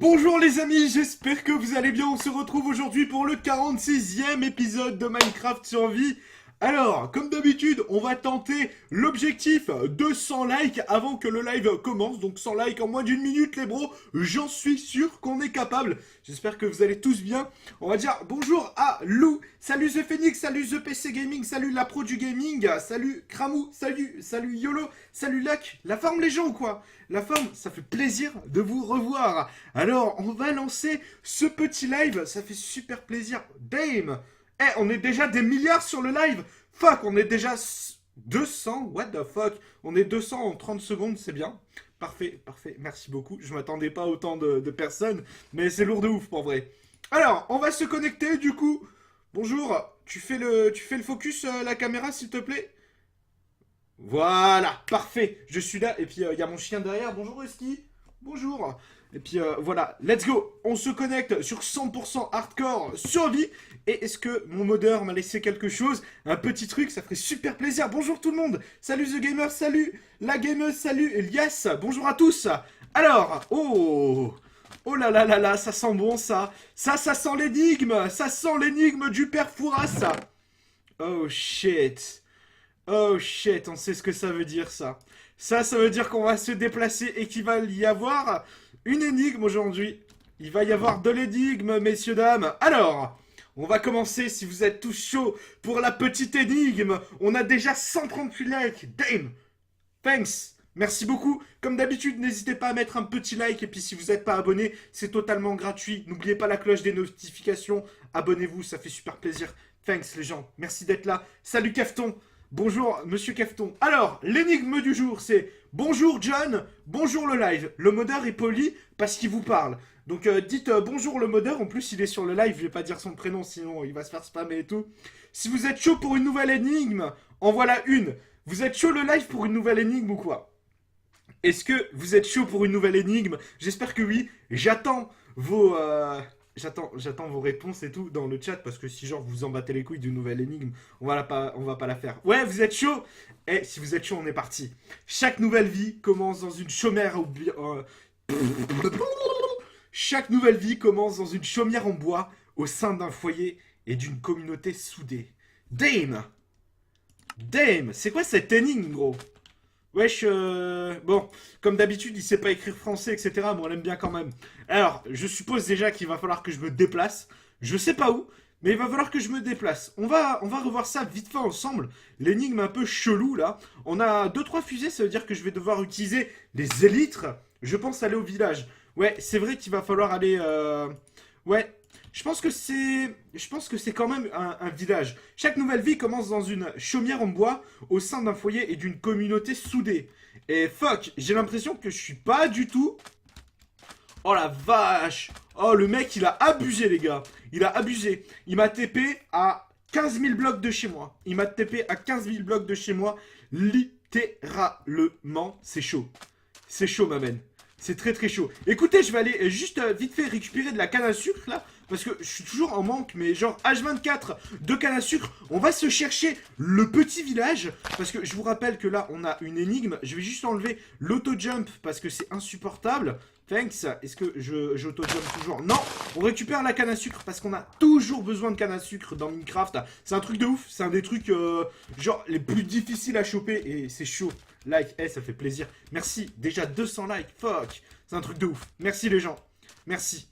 Bonjour les amis, j'espère que vous allez bien. On se retrouve aujourd'hui pour le 46e épisode de Minecraft Survie. Alors, comme d'habitude, on va tenter l'objectif de 100 likes avant que le live commence. Donc 100 likes en moins d'une minute les bros, j'en suis sûr qu'on est capable. J'espère que vous allez tous bien. On va dire bonjour à Lou, salut The Phoenix, salut The PC Gaming, salut la Pro du Gaming, salut Kramou, salut YOLO, salut Luck, la forme les gens ou quoi? La forme, ça fait plaisir de vous revoir. Alors, on va lancer ce petit live, ça fait super plaisir. Damn! On est déjà des milliards sur le live. Fuck, on est déjà 200. What the fuck? On est 200 en 30 secondes, c'est bien. Parfait, parfait. Merci beaucoup. Je m'attendais pas à autant de personnes, mais c'est lourd de ouf pour vrai. Alors, on va se connecter du coup. Bonjour. Tu fais le focus la caméra s'il te plaît? Voilà, parfait. Je suis là et puis il y a mon chien derrière. Bonjour Husky. Bonjour. Et puis voilà, let's go. On se connecte sur 100% hardcore survie. Et est-ce que mon modeur m'a laissé quelque chose? Un petit truc, ça ferait super plaisir. Bonjour tout le monde. Salut The Gamer, salut la gameuse, salut Elias. Bonjour à tous. Alors, oh là là là là, ça sent bon ça. Ça sent l'énigme. Ça sent l'énigme du père Fouras. Oh shit. Oh shit, on sait ce que ça veut dire ça. Ça veut dire qu'on va se déplacer et qu'il va y avoir une énigme aujourd'hui. Il va y avoir de l'énigme, messieurs, dames. Alors, on va commencer si vous êtes tous chauds pour la petite énigme. On a déjà 138 likes. Damn. Thanks. Merci beaucoup. Comme d'habitude, n'hésitez pas à mettre un petit like. Et puis si vous n'êtes pas abonné, c'est totalement gratuit. N'oubliez pas la cloche des notifications. Abonnez-vous, ça fait super plaisir. Thanks les gens. Merci d'être là. Salut Cafton. Bonjour, monsieur Cafton. Alors, l'énigme du jour, c'est bonjour John, bonjour le live. Le modeur est poli parce qu'il vous parle. Donc, dites bonjour le modeur. En plus, il est sur le live. Je vais pas dire son prénom, sinon il va se faire spammer et tout. Si vous êtes chaud pour une nouvelle énigme, en voilà une. Vous êtes chaud le live pour une nouvelle énigme ou quoi? Est-ce que vous êtes chaud pour une nouvelle énigme? J'espère que oui. J'attends vos... J'attends vos réponses et tout dans le chat parce que si genre vous en battez les couilles d'une nouvelle énigme, on va pas la faire. Ouais, vous êtes chaud? Eh, si vous êtes chaud, on est parti. Chaque nouvelle vie commence dans une chaumière Chaque nouvelle vie commence dans une chaumière en bois au sein d'un foyer et d'une communauté soudée. Damn! Damn! C'est quoi cette énigme, gros? Wesh, bon, comme d'habitude, il sait pas écrire français, etc. Mais on l'aime bien quand même. Alors, je suppose déjà qu'il va falloir que je me déplace. Je sais pas où, mais il va falloir que je me déplace. On va revoir ça vite fait ensemble. L'énigme un peu chelou, là. On a 2-3 fusées, ça veut dire que je vais devoir utiliser des élytres. Je pense aller au village. Ouais, c'est vrai qu'il va falloir aller... Ouais, je pense que c'est quand même un village. Chaque nouvelle vie commence dans une chaumière en bois au sein d'un foyer et d'une communauté soudée. Et fuck, j'ai l'impression que je suis pas du tout... Oh la vache! Oh le mec il a abusé les gars. Il a abusé. Il m'a TP à 15 000 blocs de chez moi. Il m'a TP à 15 000 blocs de chez moi. Littéralement, c'est chaud. C'est chaud ma man. C'est très très chaud. Écoutez, je vais aller juste vite fait récupérer de la canne à sucre là. Parce que je suis toujours en manque, mais genre H24 de canne à sucre. On va se chercher le petit village. Parce que je vous rappelle que là, on a une énigme. Je vais juste enlever l'auto-jump parce que c'est insupportable. Thanks. Est-ce que j'auto-jump toujours? Non. On récupère la canne à sucre parce qu'on a toujours besoin de canne à sucre dans Minecraft. C'est un truc de ouf. C'est un des trucs genre les plus difficiles à choper. Et c'est chaud. Like, ça fait plaisir. Merci. Déjà 200 likes. Fuck. C'est un truc de ouf. Merci les gens. Merci.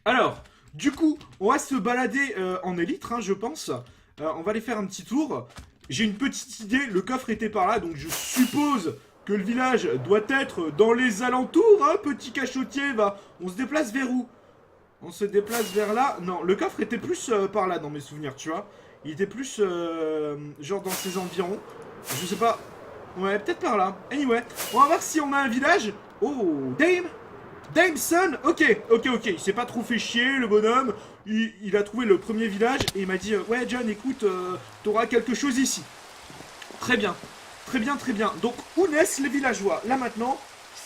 Alors... Du coup, on va se balader en élytre, hein, je pense. On va aller faire un petit tour. J'ai une petite idée, le coffre était par là, donc je suppose que le village doit être dans les alentours, hein, petit cachotier, va. On se déplace vers où? On se déplace vers là. Non, le coffre était plus par là dans mes souvenirs, tu vois. Il était plus genre dans ces environs. Je sais pas. Ouais, peut-être par là. Anyway, on va voir si on a un village. Oh, damn! Dameson, ok, il s'est pas trop fait chier, le bonhomme, il a trouvé le premier village et il m'a dit ouais John, écoute, t'auras quelque chose ici. Très bien, très bien, très bien. Donc où naissent les villageois? Là maintenant,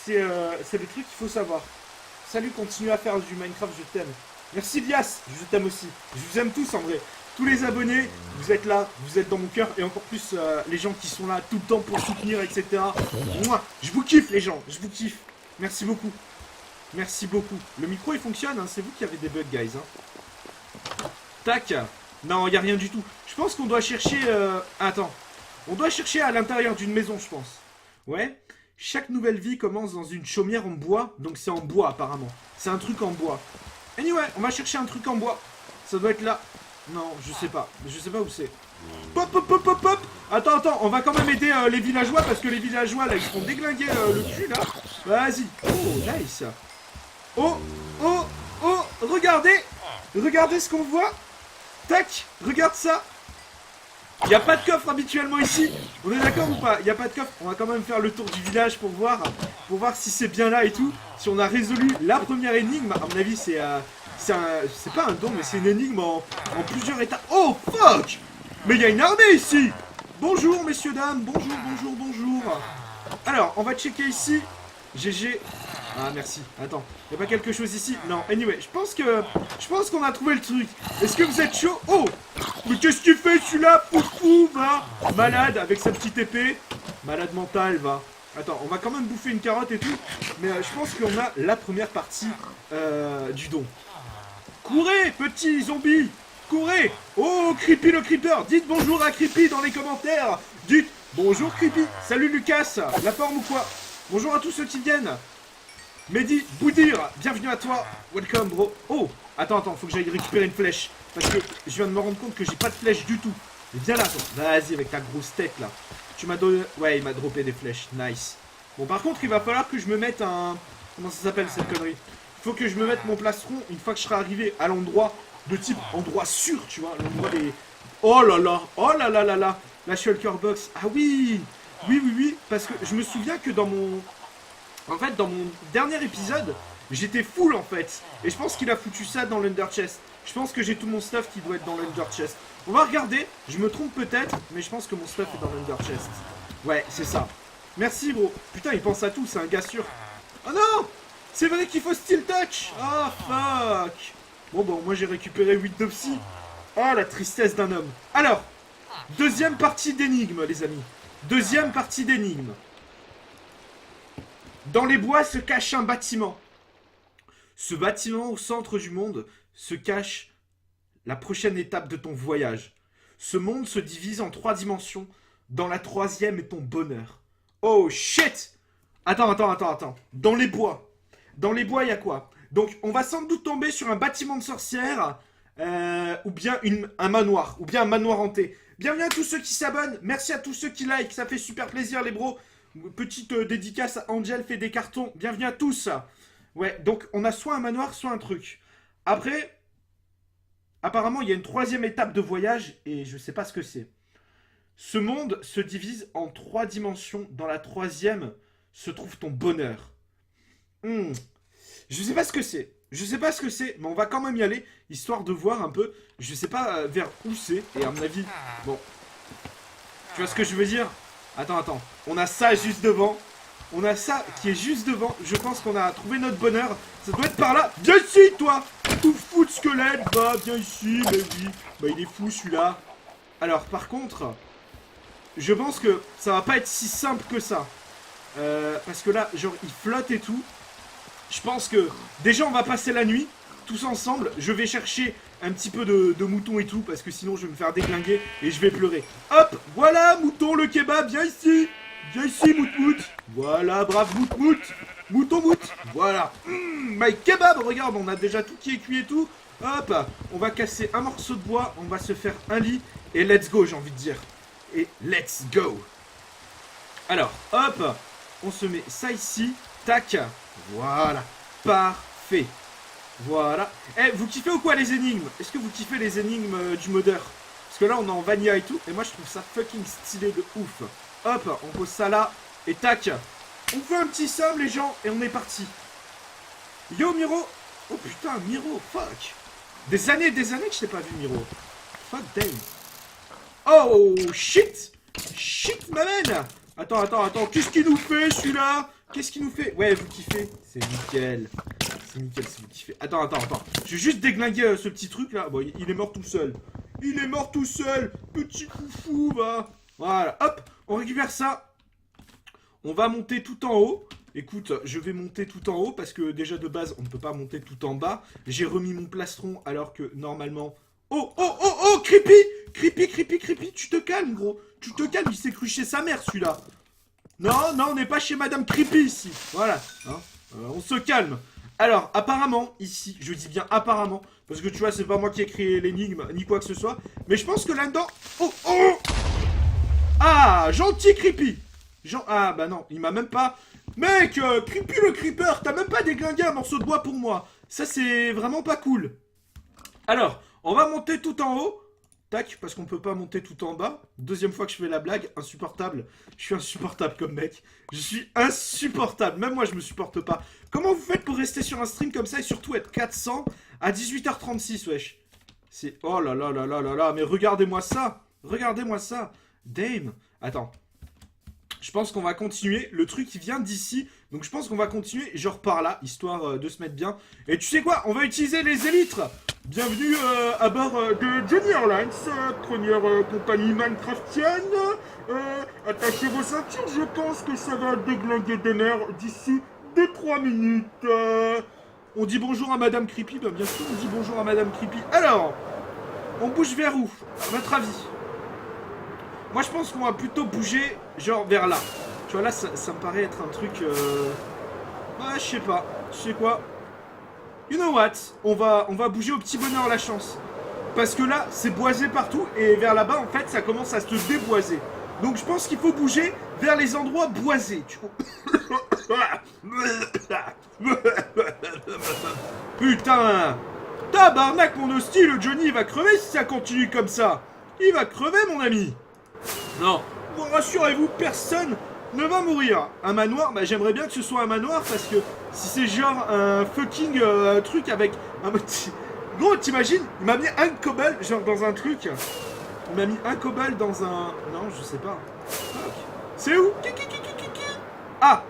c'est le truc qu'il faut savoir. Salut, continue à faire du Minecraft, je t'aime. Merci Lias, je t'aime aussi. Je vous aime tous en vrai. Tous les abonnés, vous êtes là, vous êtes dans mon cœur et encore plus les gens qui sont là tout le temps pour soutenir, etc. Moi, je vous kiffe les gens, je vous kiffe. Merci beaucoup. Merci beaucoup. Le micro, il fonctionne, hein. C'est vous qui avez des bugs, guys. Hein. Tac. Non, il n'y a rien du tout. Je pense qu'on doit chercher... Attends. On doit chercher à l'intérieur d'une maison, je pense. Ouais. Chaque nouvelle vie commence dans une chaumière en bois. Donc c'est en bois, apparemment. C'est un truc en bois. Anyway, on va chercher un truc en bois. Ça doit être là. Non, je sais pas. Je sais pas où c'est. Pop, pop, pop, pop, pop. Attends, on va quand même aider les villageois. Parce que les villageois, là, ils se font déglinguer le cul, là. Vas-y. Oh, nice. Oh, oh, oh, regardez. Regardez ce qu'on voit. Tac, regarde ça. Il n'y a pas de coffre habituellement ici. On est d'accord ou pas? Il n'y a pas de coffre. On va quand même faire le tour du village pour voir si c'est bien là et tout. Si on a résolu la première énigme. À mon avis, c'est pas un don, mais c'est une énigme en plusieurs étapes. Oh, fuck. Mais il y a une armée ici. Bonjour, messieurs, dames. Bonjour, bonjour, bonjour. Alors, on va checker ici. GG. Ah, merci. Attends, y a pas quelque chose ici? Non, anyway, je pense qu'on a trouvé le truc. Est-ce que vous êtes chaud? Oh! Mais qu'est-ce qu'il fait celui-là? Foufou, va! Malade, avec sa petite épée. Malade mental, va. Attends, on va quand même bouffer une carotte et tout. Mais je pense qu'on a la première partie du don. Courez, petits zombies! Courez! Oh, Creepy le Creeper! Dites bonjour à Creepy dans les commentaires! Dites bonjour Creepy! Salut Lucas! La forme ou quoi? Bonjour à tous ceux qui viennent! Mehdi, Boudir, bienvenue à toi. Welcome, bro. Oh, attends, faut que j'aille récupérer une flèche. Parce que je viens de me rendre compte que j'ai pas de flèche du tout. Mais viens là, toi. Vas-y, avec ta grosse tête, là. Tu m'as donné... Ouais, il m'a droppé des flèches. Nice. Bon, par contre, il va falloir que je me mette un... Comment ça s'appelle, cette connerie? Il faut que je me mette mon plastron une fois que je serai arrivé à l'endroit de type endroit sûr, tu vois. L'endroit des... Oh là là. Oh là là là là. La shulker box. Ah oui. Oui. Parce que je me souviens que dans mon... En fait, dans mon dernier épisode, j'étais full en fait. Et je pense qu'il a foutu ça dans l'Under Chest. Je pense que j'ai tout mon stuff qui doit être dans l'Under Chest. On va regarder. Je me trompe peut-être, mais je pense que mon stuff est dans l'Under Chest. Ouais, c'est ça. Merci, bro. Putain, il pense à tout, c'est un gars sûr. Oh non! C'est vrai qu'il faut Steel Touch! Ah, fuck! Bon, moi j'ai récupéré 8 de psy. Ah, la tristesse d'un homme. Alors, deuxième partie d'énigme, les amis. Deuxième partie d'énigme. Dans les bois se cache un bâtiment. Ce bâtiment au centre du monde se cache la prochaine étape de ton voyage. Ce monde se divise en 3 dimensions. Dans la 3e est ton bonheur. Oh shit! Attends. Dans les bois. Dans les bois, il y a quoi? Donc, on va sans doute tomber sur un bâtiment de sorcière, ou bien un manoir, ou bien un manoir hanté. Bienvenue à tous ceux qui s'abonnent. Merci à tous ceux qui like. Ça fait super plaisir, les bros. Petite dédicace à Angel fait des cartons. Bienvenue à tous. Ouais, donc on a soit un manoir, soit un truc. Après, apparemment, il y a une 3e étape de voyage et je sais pas ce que c'est. Ce monde se divise en 3 dimensions. Dans la 3e se trouve ton bonheur. Je sais pas ce que c'est. Mais on va quand même y aller, histoire de voir un peu. Je sais pas vers où c'est. Et à mon avis, bon. Tu vois ce que je veux dire? Attends. On a ça juste devant. On a ça qui est juste devant. Je pense qu'on a trouvé notre bonheur. Ça doit être par là. Viens ici, toi! Tout fou de squelette. Bah, viens ici, vas-y. Bah, il est fou, celui-là. Alors, par contre, je pense que ça va pas être si simple que ça. Parce que là, genre, il flotte et tout. Je pense que déjà, on va passer la nuit. Tous ensemble. Je vais chercher un petit peu de mouton et tout. Parce que sinon, je vais me faire déglinguer. Et je vais pleurer. Hop! Voilà, mouton, le kebab. Viens ici. Viens ici, mout-mout. Voilà, brave mout-mout. Mouton-mout. Voilà. My kebab. Regarde, on a déjà tout qui est cuit et tout. Hop. On va casser un morceau de bois. On va se faire un lit. Et let's go, j'ai envie de dire. Et let's go. Alors, hop. On se met ça ici. Tac. Voilà. Parfait. Voilà. Eh, vous kiffez ou quoi les énigmes? Est-ce que vous kiffez les énigmes du modeur? Parce que là, on est en vanilla et tout. Et moi, je trouve ça fucking stylé de ouf. Hop, on pose ça là. Et tac. On fait un petit somme, les gens. Et on est parti. Yo, Miro. Oh putain, Miro. Fuck. Des années que je t'ai pas vu, Miro. Fuck damn. Oh, shit. Shit, ma man. Attends. Qu'est-ce qu'il nous fait, celui-là? Qu'est-ce qu'il nous fait? Ouais, vous kiffez? C'est nickel. C'est nickel si vous kiffez. Attends. Je vais juste déglinguer ce petit truc là. Bon, il est mort tout seul. Petit foufou, va. Voilà, hop. On récupère ça. On va monter tout en haut. Écoute, je vais monter tout en haut parce que déjà de base, on ne peut pas monter tout en bas. J'ai remis mon plastron alors que normalement... Oh, oh, oh, oh, Creepy! Creepy, Creepy, Creepy, tu te calmes, gros. Tu te calmes, il s'est cru chez sa mère, celui-là. Non, non, on n'est pas chez Madame Creepy, ici. Voilà, hein. On se calme. Alors, apparemment, ici, je dis bien apparemment, parce que tu vois, c'est pas moi qui ai créé l'énigme, ni quoi que ce soit, mais je pense que là-dedans... Oh, oh! Ah, gentil Creepy! Ah, bah non, il m'a même pas... Mec, Creepy le Creeper, t'as même pas déglingué un morceau de bois pour moi. Ça, c'est vraiment pas cool. Alors, on va monter tout en haut. Tac, parce qu'on peut pas monter tout en bas. Deuxième fois que je fais la blague, insupportable. Je suis insupportable comme mec. Je suis insupportable. Même moi, je me supporte pas. Comment vous faites pour rester sur un stream comme ça et surtout être 400 à 18h36, wesh? C'est... Oh là là là là là là, mais regardez-moi ça. Regardez-moi ça. Dame. Attends. Je pense qu'on va continuer. Le truc, il vient d'ici. Donc je pense qu'on va continuer genre par là, histoire de se mettre bien. Et tu sais quoi? On va utiliser les élytres. Bienvenue à bord de Johnny Airlines, première compagnie Minecraftienne. Attachez vos ceintures, je pense que ça va déglinguer des nerfs d'ici 2-3 minutes. On dit bonjour à Madame Creepy, bah bien sûr on dit bonjour à Madame Creepy. Alors, on bouge vers où, à votre avis? Moi je pense qu'on va plutôt bouger genre vers là. Tu vois là ça me paraît être un truc... Ouais je sais pas, tu sais quoi? You know what? On va bouger au petit bonheur la chance. Parce que là, c'est boisé partout. Et vers là-bas, en fait, ça commence à se déboiser. Donc je pense qu'il faut bouger vers les endroits boisés. Putain! Tabarnak, mon hostie, le Johnny, il va crever si ça continue comme ça. Il va crever, mon ami. Non, rassurez-vous, personne ne va mourir. Un manoir, bah j'aimerais bien que ce soit un manoir parce que si c'est genre un fucking truc avec un... Gros, t'imagines, il m'a mis un cobble genre dans un truc. Il m'a mis un cobble dans un... Non, je sais pas. C'est où? Ah!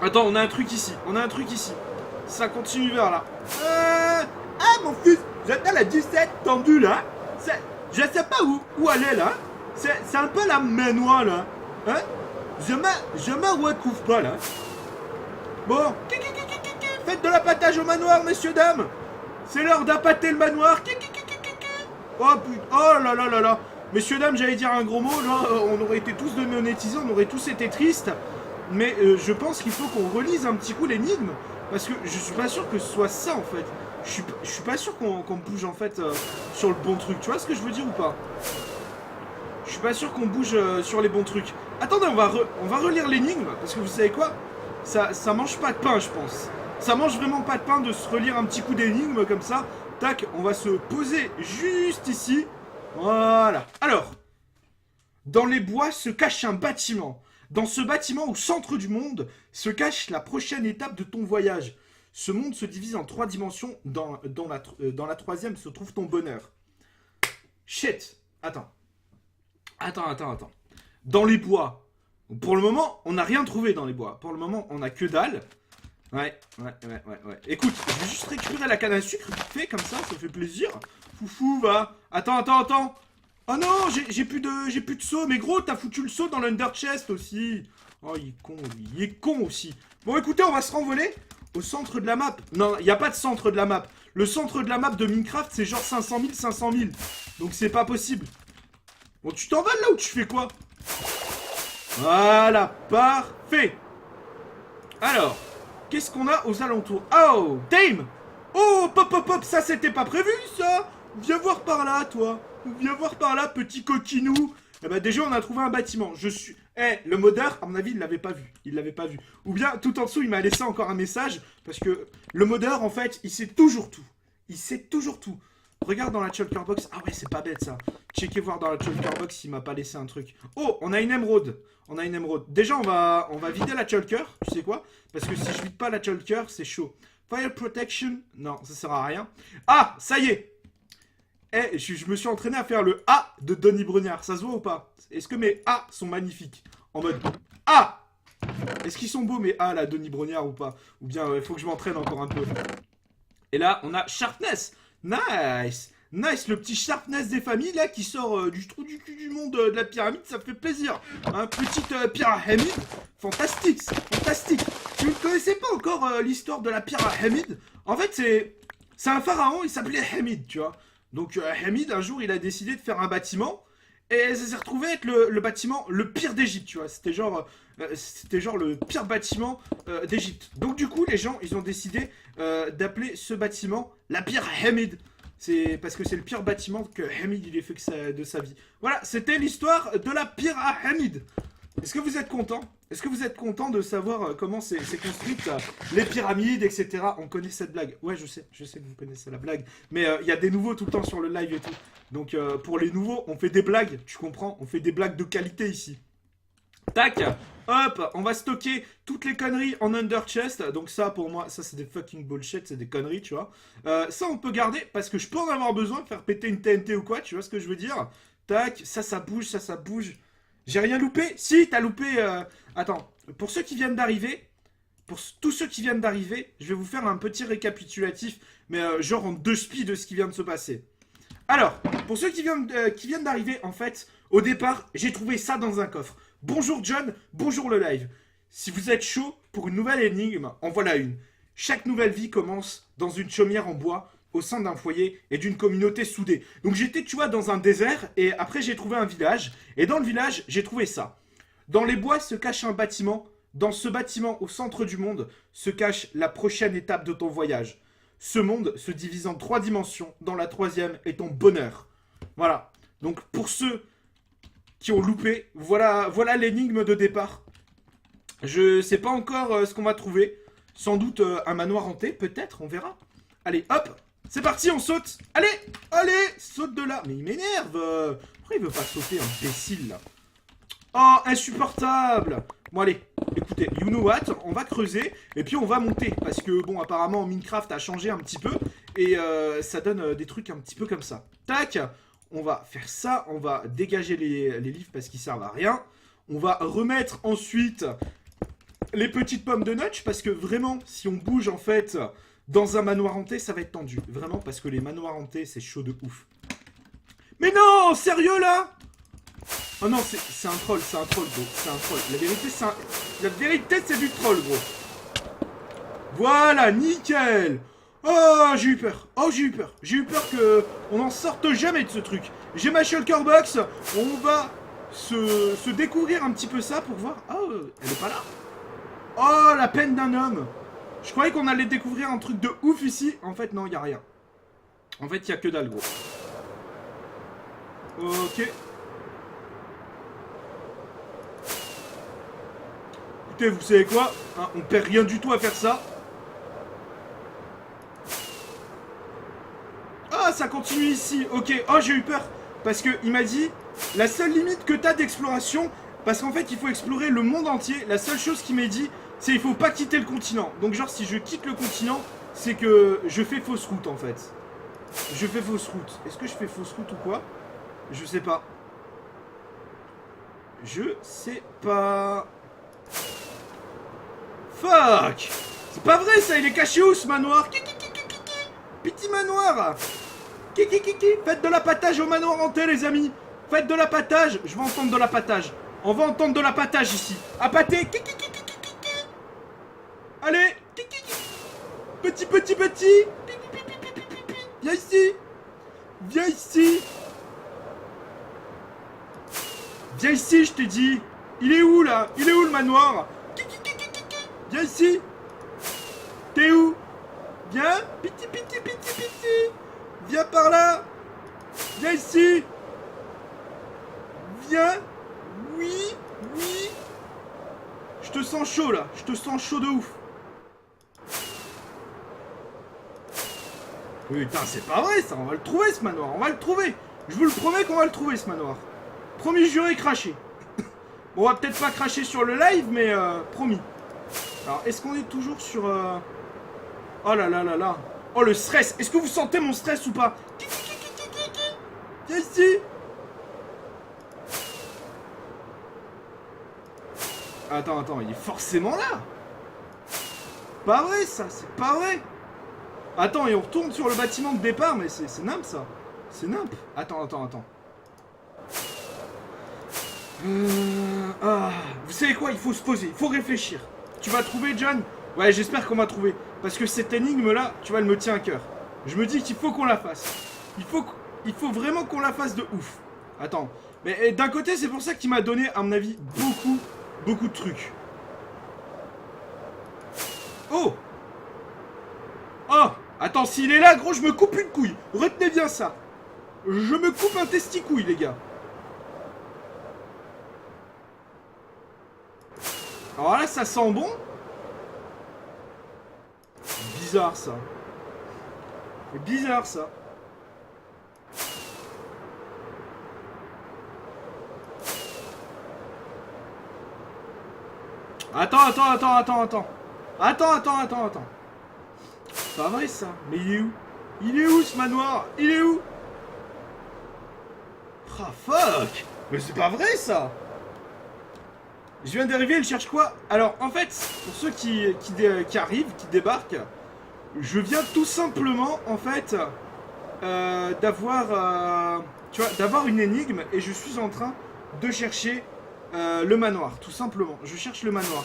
Attends, on a un truc ici. On a un truc ici. Ça continue vers là. Ah, mon fils, j'attends la 17 tendue là. Je sais pas où elle est là. C'est un peu la manoir là. Hein? Je me retrouve pas là. Bon, faites de l'appâtage au manoir, messieurs, dames. C'est l'heure d'appâter le manoir. Oh putain, oh là là là là. Messieurs, dames, j'allais dire un gros mot. Là, on aurait été tous démonétisés, on aurait tous été tristes. Mais je pense qu'il faut qu'on relise un petit coup l'énigme. Parce que je suis pas sûr que ce soit ça en fait. Je suis pas sûr qu'on bouge en fait sur le bon truc. Tu vois ce que je veux dire ou pas? Je suis pas sûr qu'on bouge sur les bons trucs. Attendez, on va relire l'énigme. Parce que vous savez quoi? Ça mange pas de pain, je pense. Ça mange vraiment pas de pain de se relire un petit coup d'énigme comme ça. Tac, on va se poser juste ici. Voilà. Alors, dans les bois se cache un bâtiment. Dans ce bâtiment au centre du monde se cache la prochaine étape de ton voyage. Ce monde se divise en 3 dimensions. Dans la troisième se trouve ton bonheur. Shit. Attends. Dans les bois. Pour le moment, on n'a rien trouvé dans les bois. Pour le moment, on a que dalle. Ouais. Écoute, je vais juste récupérer la canne à sucre vite fait, comme ça fait plaisir. Foufou, va. Attends. Oh non, j'ai plus de seau. Mais gros, t'as foutu le seau dans l'under chest aussi. Oh, il est con, lui. Il est con aussi. Bon, écoutez, on va se renvoler au centre de la map. Non, il n'y a pas de centre de la map. Le centre de la map de Minecraft, c'est genre 500 000. Donc c'est pas possible. Bon, tu t'en vas là ou tu fais quoi? Voilà, parfait. Alors, qu'est-ce qu'on a aux alentours? Oh, Dame! Oh, pop, ça c'était pas prévu ça! Viens voir par là, toi. Viens voir par là, petit coquinou. Eh ben déjà, on a trouvé un bâtiment. le modeur, à mon avis, il l'avait pas vu. Ou bien, tout en dessous, il m'a laissé encore un message. Parce que le modeur, en fait, il sait toujours tout. Regarde dans la shulker box. Ah ouais, c'est pas bête ça. Checkez voir dans la shulker box s'il m'a pas laissé un truc. Oh, on a une émeraude. Déjà, on va vider la shulker. Tu sais quoi? Parce que si je vide pas la shulker, c'est chaud. Fire protection. Non, ça sert à rien. Ah, ça y est. Je me suis entraîné à faire le A de Denis Brognard. Ça se voit ou pas? Est-ce que mes A sont magnifiques? En mode A. Est-ce qu'ils sont beaux mes A là, Denis Brognard ou pas? Ou bien il faut que je m'entraîne encore un peu. Et là, on a Sharpness. Nice. Nice, le petit sharpness des familles là qui sort du trou du cul du monde de la pyramide, ça fait plaisir. Un petite pyramide, fantastique, fantastique. Si vous ne connaissez pas encore l'histoire de la pyramide, en fait c'est un pharaon, il s'appelait Hamid, tu vois. Donc Hamid, un jour, il a décidé de faire un bâtiment et ça s'est retrouvé être le bâtiment le pire d'Égypte, tu vois. C'était genre le pire bâtiment d'Égypte. Donc du coup, les gens, ils ont décidé d'appeler ce bâtiment la pyramide. C'est parce que c'est le pire bâtiment que Hamid il ait fait de sa vie. Voilà, c'était l'histoire de la pyramide. Est-ce que vous êtes content? Est-ce que vous êtes content de savoir comment c'est construite les pyramides, etc. On connaît cette blague. Ouais, je sais que vous connaissez la blague. Mais il y a des nouveaux tout le temps sur le live et tout. Donc pour les nouveaux, on fait des blagues, tu comprends? On fait des blagues de qualité ici. Tac, hop, on va stocker toutes les conneries en under chest. Donc ça, pour moi, ça c'est des fucking bullshit, c'est des conneries, tu vois. Ça, on peut garder parce que je peux en avoir besoin, faire péter une TNT ou quoi, tu vois ce que je veux dire. Tac, ça bouge, ça bouge. J'ai rien loupé? Si, t'as loupé... Attends, pour ceux qui viennent d'arriver, pour tous ceux qui viennent d'arriver, je vais vous faire un petit récapitulatif, mais genre en 2 spies de ce qui vient de se passer. Alors, pour ceux qui viennent d'arriver, en fait, au départ, j'ai trouvé ça dans un coffre. Bonjour John, bonjour le live. Si vous êtes chaud pour une nouvelle énigme, en voilà une. Chaque nouvelle vie commence dans une chaumière en bois, au sein d'un foyer et d'une communauté soudée. Donc j'étais, tu vois, dans un désert, et après j'ai trouvé un village, et dans le village, j'ai trouvé ça. Dans les bois se cache un bâtiment. Dans ce bâtiment, au centre du monde, se cache la prochaine étape de ton voyage. Ce monde se divise en 3 dimensions, dans la 3e est ton bonheur. Voilà. Donc pour ceux qui ont loupé, voilà l'énigme de départ. Je sais pas encore ce qu'on va trouver. Sans doute un manoir hanté, peut-être, on verra. Allez, hop, c'est parti, on saute. Allez, saute de là. Mais il m'énerve. Pourquoi il veut pas sauter, imbécile, là? Oh, insupportable. Bon, allez, écoutez, you know what, on va creuser, et puis on va monter. Parce que, bon, apparemment, Minecraft a changé un petit peu, et ça donne des trucs un petit peu comme ça. Tac, on va faire ça, on va dégager les livres parce qu'ils servent à rien. On va remettre ensuite les petites pommes de notch, parce que vraiment, si on bouge, en fait, dans un manoir hanté, ça va être tendu. Vraiment, parce que les manoirs hantés, c'est chaud de ouf. Mais non, sérieux, là? Oh non, c'est un troll, gros. C'est un troll. La vérité, c'est du troll, gros. Voilà, nickel. Oh, j'ai eu peur. J'ai eu peur qu'on n'en sorte jamais de ce truc. J'ai ma shulker box. On va se découvrir un petit peu ça pour voir. Oh, elle est pas là. Oh, la peine d'un homme. Je croyais qu'on allait découvrir un truc de ouf ici. En fait, non, il n'y a rien. En fait, il n'y a que dalle, gros. Ok. Écoutez, vous savez quoi, hein, on perd rien du tout à faire ça. Ah, ça continue ici. Ok. Oh, j'ai eu peur. Parce qu'il m'a dit, la seule limite que t'as d'exploration, parce qu'en fait, il faut explorer le monde entier. La seule chose qu'il m'a dit, c'est il faut pas quitter le continent. Donc genre, si je quitte le continent, c'est que je fais fausse route, en fait. Je fais fausse route. Est-ce que je fais fausse route ou quoi? Je sais pas. Je sais pas. Fuck! C'est pas vrai ça, il est caché où ce manoir? Petit manoir! Faites de l'appâtage au manoir hanté, les amis! Faites de l'appâtage! Je vais entendre de l'appâtage. On va entendre de l'appâtage ici. Appâter! Allez! Petit! Viens ici! Viens ici! Viens ici, je t'ai dit! Il est où là? Il est où le manoir? Viens ici! T'es où? Viens! Piti! Viens par là! Viens ici! Viens! Oui! Je te sens chaud là! Je te sens chaud de ouf! Putain, c'est pas vrai ça! On va le trouver ce manoir! On va le trouver! Je vous le promets qu'on va le trouver ce manoir! Promis, juré, craché! Bon, on va peut-être pas cracher sur le live, mais promis! Alors, est-ce qu'on est toujours sur... Oh là là là là. Oh, le stress. Est-ce que vous sentez mon stress ou pas? Viens ici. Attends, il est forcément là. Pas vrai, ça. C'est pas vrai. Attends, et on retourne sur le bâtiment de départ, mais c'est nimp, ça. C'est nimp. Attends. Vous savez quoi? Il faut se poser, il faut réfléchir. Tu vas trouver, John? Ouais, j'espère qu'on va trouver. Parce que cette énigme-là, tu vois, elle me tient à cœur. Je me dis qu'il faut qu'on la fasse. Il faut vraiment qu'on la fasse de ouf. Attends. Mais d'un côté, c'est pour ça qu'il m'a donné, à mon avis, beaucoup de trucs. Oh! Oh! Attends, s'il est là, gros, je me coupe une couille. Retenez bien ça. Je me coupe un testicouille, les gars. Alors là, ça sent bon. Bizarre, ça. C'est bizarre, ça. Attends. Attends. C'est pas vrai, ça. Mais il est où? Il est où, ce manoir? Il est où? Ah, fuck! Mais c'est pas vrai, ça! Je viens d'arriver, il cherche quoi? Alors, en fait, pour ceux qui arrivent, qui débarquent, je viens tout simplement, en fait, d'avoir une énigme et je suis en train de chercher le manoir, tout simplement. Je cherche le manoir.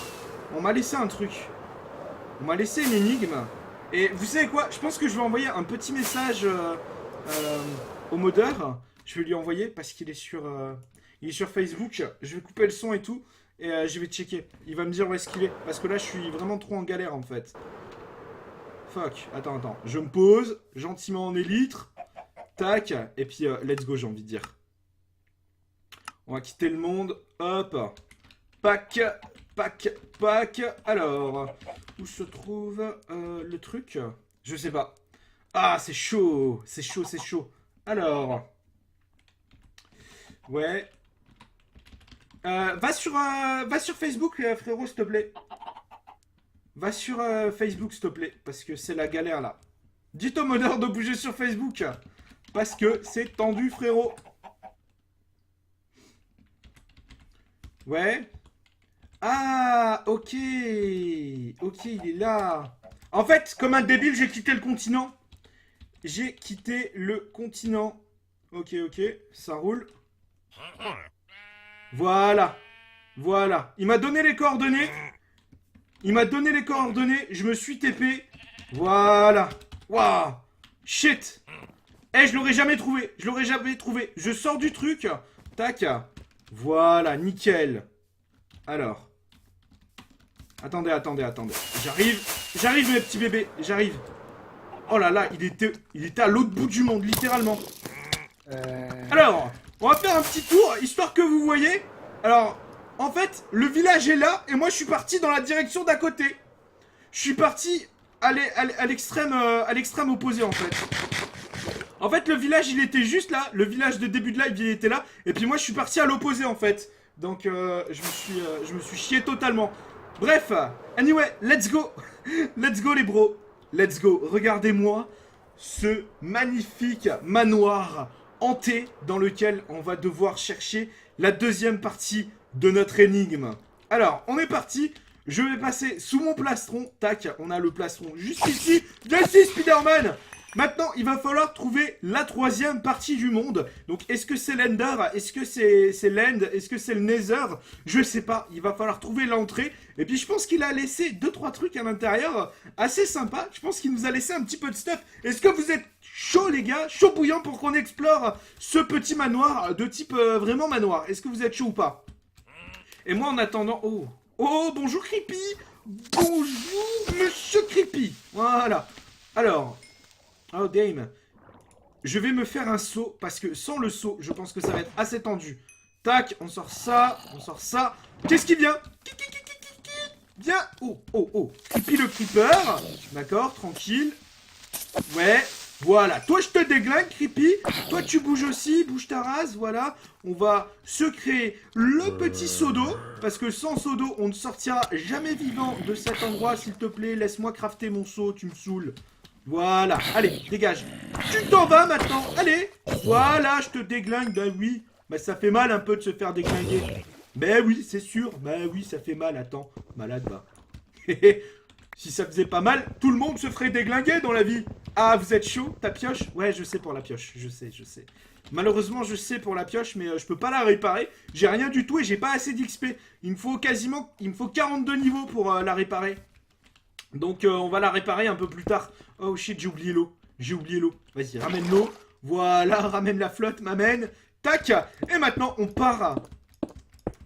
On m'a laissé un truc. On m'a laissé une énigme. Et vous savez quoi? Je pense que je vais envoyer un petit message au modeur. Je vais lui envoyer parce qu'il est sur Facebook. Je vais couper le son et tout. Et je vais checker. Il va me dire où est-ce qu'il est. Parce que là, je suis vraiment trop en galère, en fait. Fuck. Attends. Je me pose. Gentiment en élytre. Tac. Et puis, let's go, j'ai envie de dire. On va quitter le monde. Hop. Pack. Alors, où se trouve le truc? Je sais pas. Ah, c'est chaud. C'est chaud. Alors. Ouais. Va sur Facebook, frérot, s'il te plaît. Va sur Facebook, s'il te plaît. Parce que c'est la galère, là. Dites au modeur de bouger sur Facebook. Parce que c'est tendu, frérot. Ouais. Ah, ok. Ok, il est là. En fait, comme un débile, j'ai quitté le continent. Ok, ça roule. Voilà. Il m'a donné les coordonnées. Je me suis TP. Voilà. Waouh. Shit. Je l'aurais jamais trouvé. Je sors du truc. Tac. Voilà, nickel. Alors. Attendez. J'arrive, mes petits bébés. J'arrive. Oh là là, il était à l'autre bout du monde, littéralement. Alors, on va faire un petit tour, histoire que vous voyez. Alors, en fait, le village est là, et moi, je suis parti dans la direction d'à côté. Je suis parti à l'extrême opposé, en fait. En fait, le village, il était juste là. Le village de début de live, il était là. Et puis moi, je suis parti à l'opposé, en fait. Donc, je me suis chié totalement. Bref, anyway, let's go. Let's go, les bros. Let's go. Regardez-moi ce magnifique manoir hanté dans lequel on va devoir chercher la deuxième partie de notre énigme. Alors, on est parti. Je vais passer sous mon plastron. Tac, on a le plastron juste ici. Merci, Spider-Man. Maintenant, il va falloir trouver la troisième partie du monde. Donc, est-ce que c'est l'Ender? Est-ce que c'est l'End? Est-ce que c'est le Nether? Je sais pas. Il va falloir trouver l'entrée. Et puis, je pense qu'il a laissé 2-3 trucs à l'intérieur assez sympa. Je pense qu'il nous a laissé un petit peu de stuff. Est-ce que vous êtes chaud, les gars? Chaud bouillant pour qu'on explore ce petit manoir de type vraiment manoir? Est-ce que vous êtes chaud ou pas? Et moi, en attendant... Oh, bonjour, Creepy. Bonjour, monsieur Creepy. Voilà. Alors... Oh, game. Je vais me faire un saut, parce que sans le saut, je pense que ça va être assez tendu. Tac, on sort ça. Qu'est-ce qui vient? Viens. Oh. Creepy le creeper. D'accord, tranquille. Ouais, voilà. Toi, je te déglingue, Creepy. Toi, tu bouges aussi, bouge ta race, voilà. On va se créer le petit seau d'eau, parce que sans seau d'eau, on ne sortira jamais vivant de cet endroit. S'il te plaît, laisse-moi crafter mon seau, tu me saoules. Voilà, allez, dégage. Tu t'en vas maintenant, allez. Voilà, je te déglingue, ben oui. Bah ça fait mal un peu de se faire déglinguer. Ben oui, c'est sûr, ben oui, ça fait mal, attends. Malade, va. Si ça faisait pas mal, tout le monde se ferait déglinguer dans la vie. Ah, vous êtes chaud? Ta pioche? Ouais, je sais pour la pioche. Je sais. Malheureusement, je sais pour la pioche, mais je peux pas la réparer. J'ai rien du tout et j'ai pas assez d'XP. Il me faut 42 niveaux pour la réparer. Donc, on va la réparer un peu plus tard. Oh shit, j'ai oublié l'eau. Vas-y, ramène l'eau. Voilà, ramène la flotte, m'amène. Tac. Et maintenant, on part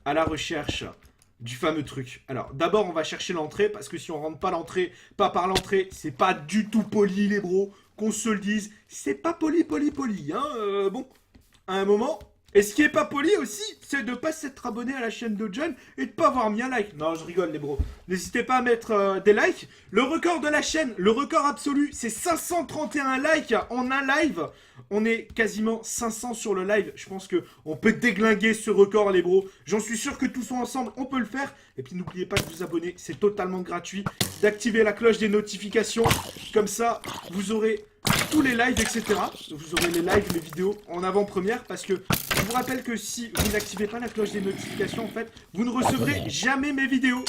à la recherche du fameux truc. Alors, d'abord, on va chercher l'entrée, parce que si on rentre pas par l'entrée, c'est pas du tout poli, les bros. Qu'on se le dise, c'est pas poli, hein. Bon, à un moment. Et ce qui est pas poli aussi, c'est de pas s'être abonné à la chaîne de John et de pas avoir mis un like. Non, je rigole, les bros. N'hésitez pas à mettre des likes. Le record de la chaîne, le record absolu, c'est 531 likes en un live. On est quasiment 500 sur le live. Je pense que on peut déglinguer ce record, les bros. J'en suis sûr que tous ensemble, on peut le faire. Et puis n'oubliez pas de vous abonner, c'est totalement gratuit. D'activer la cloche des notifications. Comme ça, vous aurez tous les lives, etc. Vous aurez les lives, les vidéos en avant-première. Parce que je vous rappelle que si vous n'activez pas la cloche des notifications, en fait, vous ne recevrez jamais mes vidéos.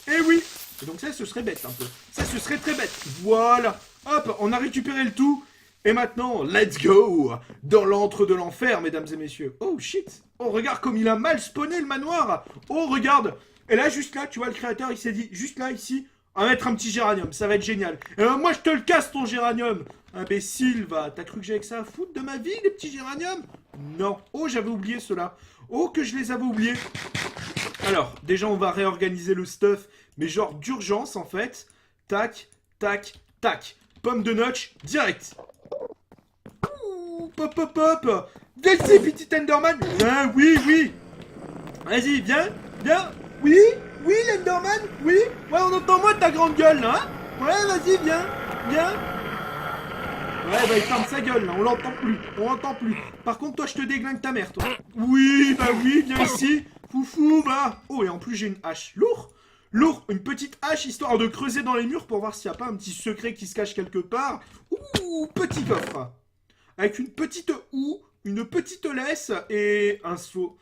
Eh oui. Et donc ça, ce serait bête un peu. Ça, ce serait très bête. Voilà. Hop, on a récupéré le tout. Et maintenant, let's go dans l'antre de l'enfer, mesdames et messieurs. Oh, shit. Oh, regarde comme il a mal spawné le manoir. Oh, regarde. Et là, juste là, tu vois, le créateur, il s'est dit, juste là, ici, on va mettre un petit géranium. Ça va être génial. Et moi, je te le casse, ton géranium. Imbécile, va. T'as cru que j'avais que ça à foutre de ma vie, les petits géraniums? Non. Oh, j'avais oublié cela. Oh, que je les avais oubliés. Alors, déjà, on va réorganiser le stuff, mais genre d'urgence, en fait. Tac, tac, tac. Pomme de notch, direct. Pop, pop, pop. Viens ici, petit Enderman. Viens, oui. Vas-y, viens. Oui, l'Enderman, oui. Ouais, on entend moins ta grande gueule, là, hein. Ouais, vas-y, viens. Ouais, bah, il ferme sa gueule, là. On l'entend plus. Par contre, toi, je te déglingue ta mère, toi. Oui, viens ici. Foufou, va. Oh, et en plus, j'ai une hache. Lourd, une petite hache, histoire de creuser dans les murs pour voir s'il n'y a pas un petit secret qui se cache quelque part. Ouh, petit coffre. Avec une petite houe, une petite laisse et un seau.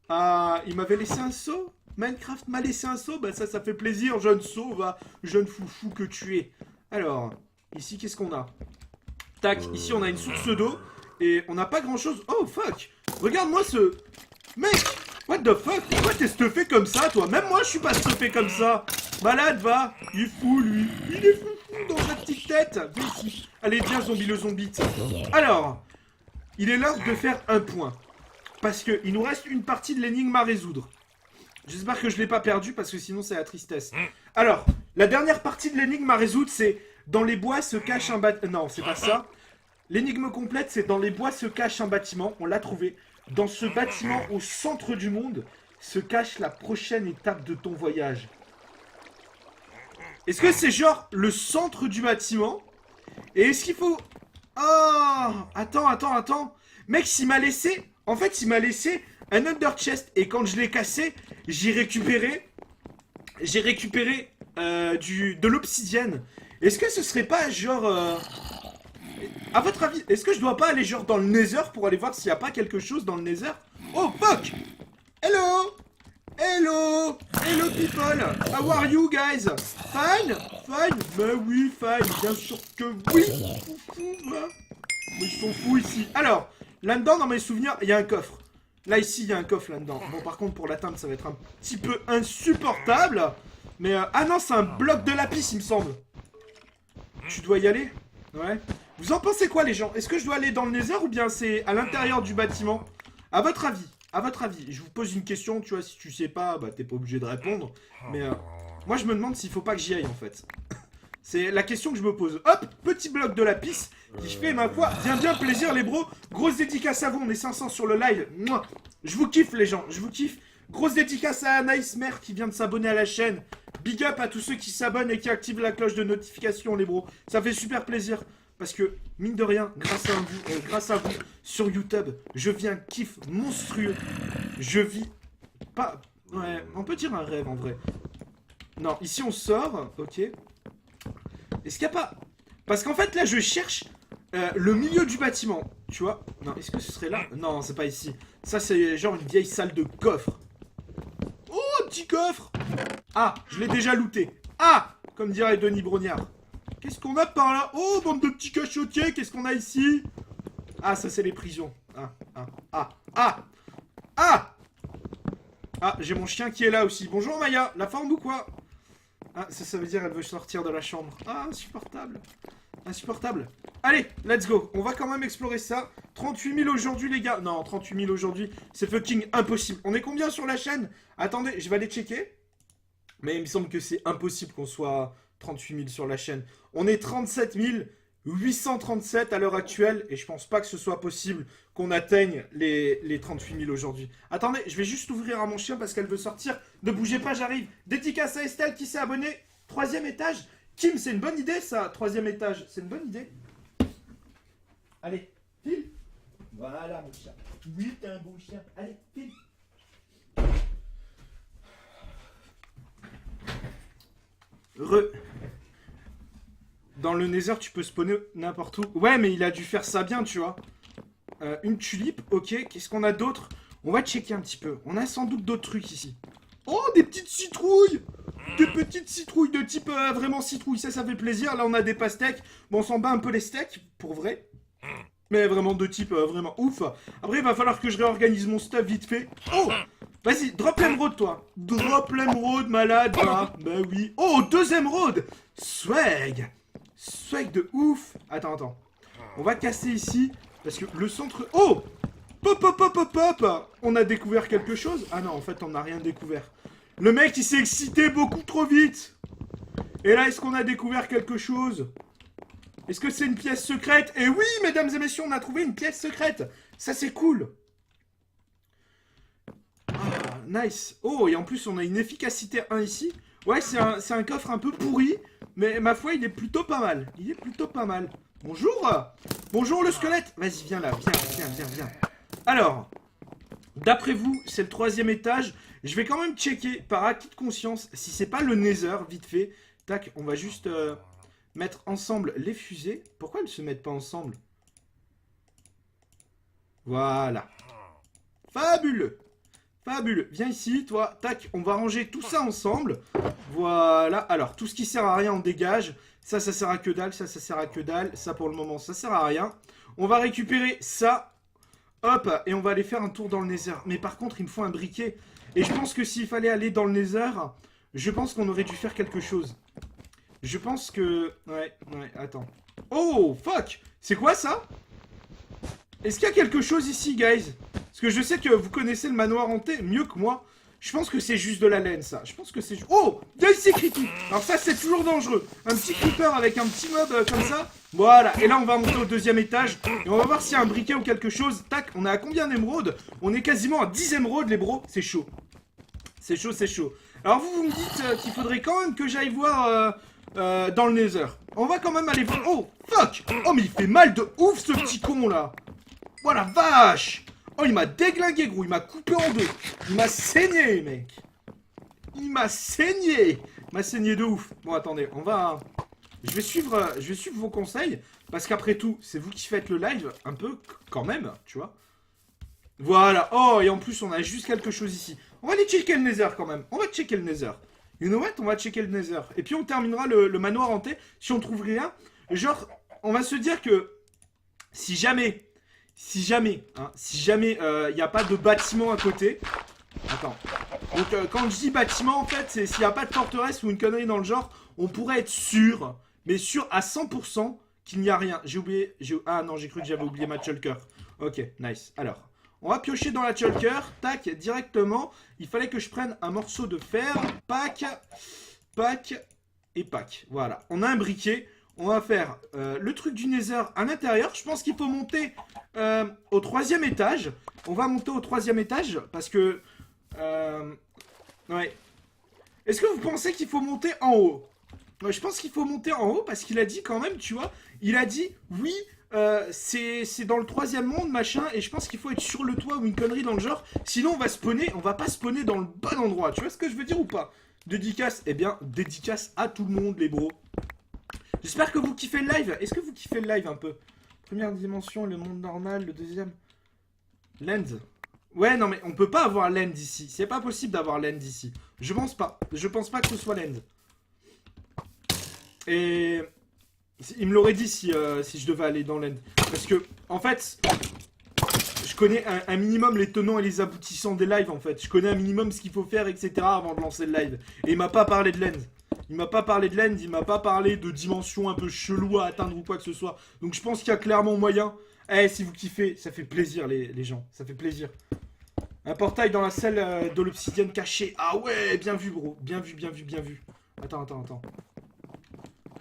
Ah, il m'avait laissé un seau? Minecraft m'a laissé un seau? Bah ça fait plaisir, jeune seau, va, jeune foufou que tu es. Alors, ici, qu'est-ce qu'on a? Tac, ici, on a une source d'eau. Et on n'a pas grand-chose. Oh, fuck. Regarde-moi ce... Mec, what the fuck? Pourquoi t'es stuffé comme ça, toi? Même moi, je suis pas stuffé comme ça. Malade, va. Il est fou, lui. Il est fou dans sa petite tête. Viens ici. Allez, viens, zombie le zombie. Alors, il est l'heure de faire un point. Parce qu'il nous reste une partie de l'énigme à résoudre. J'espère que je l'ai pas perdu parce que sinon c'est la tristesse. Alors, la dernière partie de l'énigme à résoudre, c'est dans les bois se cache un bâtiment. Non, c'est pas ça. L'énigme complète, c'est dans les bois se cache un bâtiment. On l'a trouvé. Dans ce bâtiment au centre du monde se cache la prochaine étape de ton voyage. Est-ce que c'est genre le centre du bâtiment? Et est-ce qu'il faut... Oh, attends. Mec, s'il m'a laissé... En fait, il m'a laissé un under chest. Et quand je l'ai cassé, j'ai récupéré de l'obsidienne. Est-ce que ce serait pas genre... À votre avis, est-ce que je dois pas aller genre dans le nether pour aller voir s'il y a pas quelque chose dans le nether? Oh, fuck! Hello people! How are you guys? Fine? Bah oui, fine, bien sûr que oui! Foufou, là. Mais ils sont fous ici. Alors, là-dedans, dans mes souvenirs, il y a un coffre. Là, ici, il y a un coffre là-dedans. Bon, par contre, pour l'atteindre, ça va être un petit peu insupportable. Mais, ah non, c'est un bloc de lapis, il me semble. Tu dois y aller? Ouais. Vous en pensez quoi, les gens? Est-ce que je dois aller dans le nether ou bien c'est à l'intérieur du bâtiment? À votre avis, je vous pose une question, tu vois, si tu sais pas, bah t'es pas obligé de répondre. Mais moi, je me demande s'il faut pas que j'y aille, en fait. C'est la question que je me pose. Hop, petit bloc de lapis qui fait, ma foi, bien plaisir, les bros. Grosse dédicace à vous, on est 500 sur le live. Mouah. Je vous kiffe, les gens, je vous kiffe. Grosse dédicace à Anaïs Mère qui vient de s'abonner à la chaîne. Big up à tous ceux qui s'abonnent et qui activent la cloche de notification, les bros. Ça fait super plaisir. Parce que, mine de rien, grâce à vous, sur YouTube, je vis un kiff monstrueux. Je vis pas... Ouais, on peut dire un rêve, en vrai. Non, ici on sort, ok. Est-ce qu'il n'y a pas... Parce qu'en fait, là, je cherche le milieu du bâtiment, tu vois. Non, est-ce que ce serait là? Non, c'est pas ici. Ça, c'est genre une vieille salle de coffre. Oh, un petit coffre. Ah, je l'ai déjà looté. Ah, comme dirait Denis Brognard. Qu'est-ce qu'on a par là? Oh, bande de petits cachotiers, qu'est-ce qu'on a ici? Ah, ça c'est les prisons. Ah, j'ai mon chien qui est là aussi. Bonjour Maya, la forme ou quoi? Ah, ça veut dire elle veut sortir de la chambre. Ah, insupportable. Insupportable. Allez, let's go. On va quand même explorer ça. 38 000 aujourd'hui, les gars. Non, 38 000 aujourd'hui, c'est fucking impossible. On est combien sur la chaîne? Attendez, je vais aller checker. Mais il me semble que c'est impossible qu'on soit 38 000 sur la chaîne. On est 37 837 à l'heure actuelle. Et je pense pas que ce soit possible qu'on atteigne les 38 000 aujourd'hui. Attendez, je vais juste ouvrir à mon chien parce qu'elle veut sortir. Ne bougez pas, j'arrive. Dédicace à Estelle qui s'est abonnée. 3e étage. Kim, c'est une bonne idée ça, 3e étage. C'est une bonne idée. Allez, file. Voilà mon chien. Oui, t'es un bon chien. Allez, file. Dans le Nether, tu peux spawner n'importe où. Ouais, mais il a dû faire ça bien, tu vois. Une tulipe, ok. Qu'est-ce qu'on a d'autre? On va checker un petit peu. On a sans doute d'autres trucs ici. Oh, des petites citrouilles! Des petites citrouilles de type vraiment citrouille. Ça fait plaisir. Là, on a des pastèques. Bon, on s'en bat un peu les steaks, pour vrai. Mais vraiment de type vraiment ouf. Après, il va falloir que je réorganise mon stuff vite fait. Oh! Vas-y, drop l'émeraude, toi. Drop l'émeraude, malade, va. Bah oui. Oh, 2 émeraudes. Swag. Swag de ouf. Attends. On va casser ici. Parce que le centre... Oh! Pop. On a découvert quelque chose? Ah non, en fait, on n'a rien découvert. Le mec, il s'est excité beaucoup trop vite. Et là, est-ce qu'on a découvert quelque chose? Est-ce que c'est une pièce secrète? Et oui, mesdames et messieurs, on a trouvé une pièce secrète. Ça, c'est cool. Ah, nice. Oh, et en plus, on a une efficacité 1 ici. Ouais, c'est un coffre un peu pourri. Mais ma foi, il est plutôt pas mal. Il est plutôt pas mal. Bonjour. Bonjour, le squelette. Vas-y, viens là. Viens. Alors, d'après vous, c'est le 3e étage. Je vais quand même checker par acquis de conscience si c'est pas le Nether, vite fait. Tac, on va juste mettre ensemble les fusées. Pourquoi elles se mettent pas ensemble? Voilà. Fabuleux. Viens ici, toi. Tac, on va ranger tout ça ensemble. Voilà. Alors, tout ce qui sert à rien, on dégage. Ça sert à que dalle. Ça sert à que dalle. Ça, pour le moment, ça sert à rien. On va récupérer ça. Hop, et on va aller faire un tour dans le Nether. Mais par contre, il me faut un briquet. Et je pense que s'il fallait aller dans le Nether, je pense qu'on aurait dû faire quelque chose. Je pense que... Ouais, attends. Oh, fuck! C'est quoi ça? Est-ce qu'il y a quelque chose ici, guys? Parce que je sais que vous connaissez le manoir hanté mieux que moi. Je pense que c'est juste de la laine, ça. Je pense que c'est juste... Oh! Il y a ici Creepy! Alors ça, c'est toujours dangereux. Un petit creeper avec un petit mob comme ça. Voilà. Et là, on va monter au 2e étage. Et on va voir s'il y a un briquet ou quelque chose. Tac, on est à combien d'émeraudes? On est quasiment à 10 émeraudes, les bros. C'est chaud. C'est chaud. Alors vous me dites qu'il faudrait quand même que j'aille voir dans le Nether. On va quand même aller voir... Oh, fuck! Oh, mais il fait mal de ouf, ce petit con, là. Oh, la vache! Oh, il m'a déglingué, gros. Il m'a coupé en deux. Il m'a saigné, mec. Il m'a saigné de ouf. Bon, attendez, on va... Je vais suivre vos conseils. Parce qu'après tout, c'est vous qui faites le live. Un peu, quand même, tu vois. Voilà. Oh, et en plus, on a juste quelque chose ici. On va aller checker le Nether, quand même. On va checker le Nether. You know what? On va checker le Nether. Et puis, on terminera le manoir hanté. Si on trouve rien, genre, on va se dire que... Si jamais il n'y a pas de bâtiment à côté. Attends. Donc quand je dis bâtiment, en fait, c'est s'il n'y a pas de forteresse ou une connerie dans le genre, on pourrait être sûr, mais sûr à 100% qu'il n'y a rien. J'ai oublié... Ah non, j'ai cru que j'avais oublié ma shulker. Ok, nice. Alors, on va piocher dans la shulker. Tac, directement. Il fallait que je prenne un morceau de fer. Pack. Voilà. On a un briquet. On va faire le truc du Nether à l'intérieur. Je pense qu'il faut monter au 3e étage. On va monter au 3e étage parce que... ouais. Est-ce que vous pensez qu'il faut monter en haut? Ouais, je pense qu'il faut monter en haut parce qu'il a dit quand même, tu vois. Il a dit, oui, c'est dans le 3e monde, machin. Et je pense qu'il faut être sur le toit ou une connerie dans le genre. Sinon, on va spawner. On va pas spawner dans le bon endroit. Tu vois ce que je veux dire ou pas? Dédicace. Eh bien, dédicace à tout le monde, les bros. J'espère que vous kiffez le live. Est-ce que vous kiffez le live un peu? Première dimension, le monde normal, le 2e. Land. Ouais, non, mais on peut pas avoir land ici. C'est pas possible d'avoir land ici. Je pense pas. Je pense pas que ce soit land. Et Il me l'aurait dit si je devais aller dans l'end. Parce que, en fait, je connais un minimum les tenants et les aboutissants des lives, en fait. Je connais un minimum ce qu'il faut faire, etc. avant de lancer le live. Et il m'a pas parlé de l'end. Il m'a pas parlé de l'end, il m'a pas parlé de dimensions un peu chelou à atteindre ou quoi que ce soit. Donc je pense qu'il y a clairement moyen. Eh, si vous kiffez, ça fait plaisir les gens. Ça fait plaisir. Un portail dans la salle de l'obsidienne cachée. Ah ouais, bien vu, bro. Bien vu, bien vu, bien vu. Attends.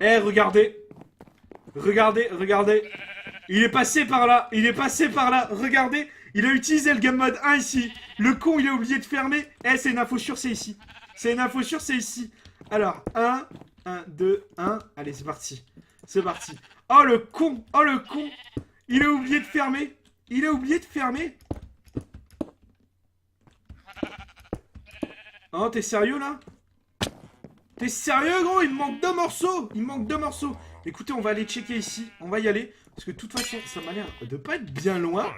Eh, regardez. Regardez. Il est passé par là. Regardez. Il a utilisé le game mode 1 ici. Le con, il a oublié de fermer. Eh, c'est une info sûre, c'est ici. Alors, 1, 2, 1. Allez, c'est parti. Oh, le con. Il a oublié de fermer. Oh, t'es sérieux, là? T'es sérieux, gros? Il me manque deux morceaux. Écoutez, on va aller checker ici. On va y aller. Parce que de toute façon, ça m'a l'air de pas être bien loin.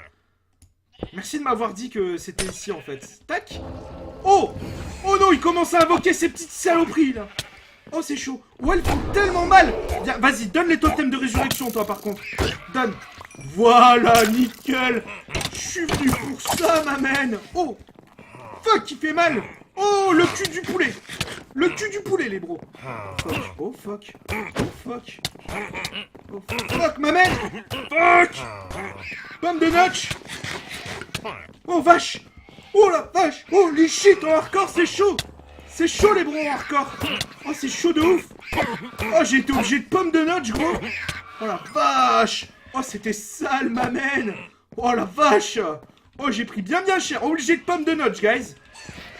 Merci de m'avoir dit que c'était ici, en fait. Tac. Oh non, il commence à invoquer ces petites saloperies, là. Oh, c'est chaud. Oh, elles font tellement mal. Viens, vas-y, donne les totems de résurrection, toi, par contre. Donne. Voilà, nickel. Je suis venu pour ça, ma man. Oh. Fuck, il fait mal. Oh, le cul du poulet. Les bros. Oh, fuck. Fuck, ma man. Fuck. Pomme de notch. Oh, vache. Oh, la vache. Oh, les shit, en hardcore, c'est chaud. C'est chaud, les bros, en hardcore. Oh, c'est chaud de ouf. Oh, j'ai été obligé de pomme de notch, gros. Oh, la vache. Oh, c'était sale, ma man. Oh, la vache. Oh, j'ai pris bien cher. Obligé de pomme de notch, guys.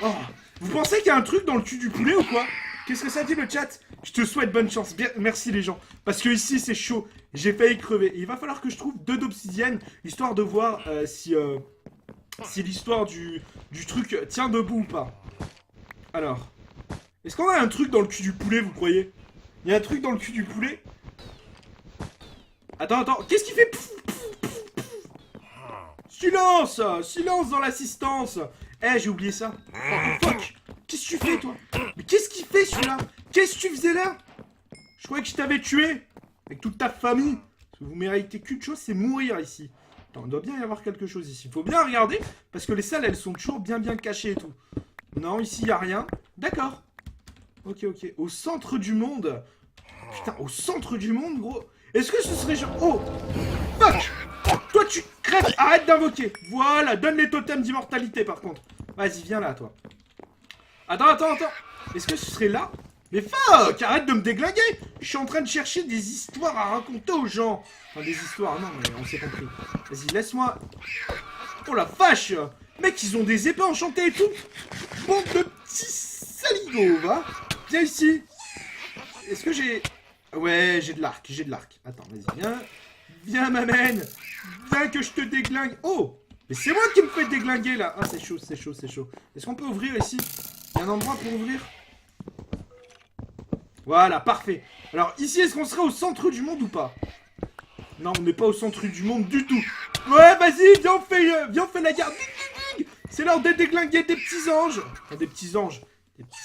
Oh. Vous pensez qu'il y a un truc dans le cul du poulet ou quoi? Qu'est-ce que ça dit le chat? Je te souhaite bonne chance. Bien, merci les gens. Parce que ici c'est chaud. J'ai failli crever. Il va falloir que je trouve 2 d'obsidienne. Histoire de voir si l'histoire du truc tient debout ou pas. Alors. Est-ce qu'on a un truc dans le cul du poulet, vous croyez? Il y a un truc dans le cul du poulet? Attends. Qu'est-ce qu'il fait? Silence dans l'assistance. Eh, j'ai oublié ça. Oh, fuck. Qu'est-ce que tu fais, toi? Mais qu'est-ce qu'il fait, celui-là? Qu'est-ce que tu faisais là? Je croyais que je t'avais tué. Avec toute ta famille. Parce que vous méritez qu'une chose, c'est mourir ici. Attends, il doit bien y avoir quelque chose ici. Il faut bien regarder. Parce que les salles, elles sont toujours bien cachées et tout. Non, ici, il n'y a rien. D'accord. Ok. Au centre du monde. Putain, au centre du monde, gros. Est-ce que ce serait genre... Oh. Fuck. Toi, tu crèves. Arrête d'invoquer. Voilà, donne les totems d'immortalité, par contre. Vas-y, viens là, toi. Attends. Est-ce que ce serait là? Mais fuck! Arrête de me déglinguer! Je suis en train de chercher des histoires à raconter aux gens. Enfin, des histoires, non, mais on s'est compris. Vas-y, laisse-moi... Oh la vache! Mec, ils ont des épées enchantées et tout! Bande de petits saligots, va! Viens ici! Est-ce que j'ai... Ouais, j'ai de l'arc. Attends, vas-y, viens. Viens, m'amène! Viens que je te déglingue! Oh! Mais c'est moi qui me fais déglinguer, là! Ah, c'est chaud. Est-ce qu'on peut ouvrir ici? Il y a un endroit pour ouvrir? Voilà, parfait. Alors, ici, est-ce qu'on serait au centre du monde ou pas? Non, on n'est pas au centre du monde du tout. Ouais, vas-y, viens, on fait la guerre. C'est l'heure de déglinguer des petits anges. Enfin, des petits anges. Des petits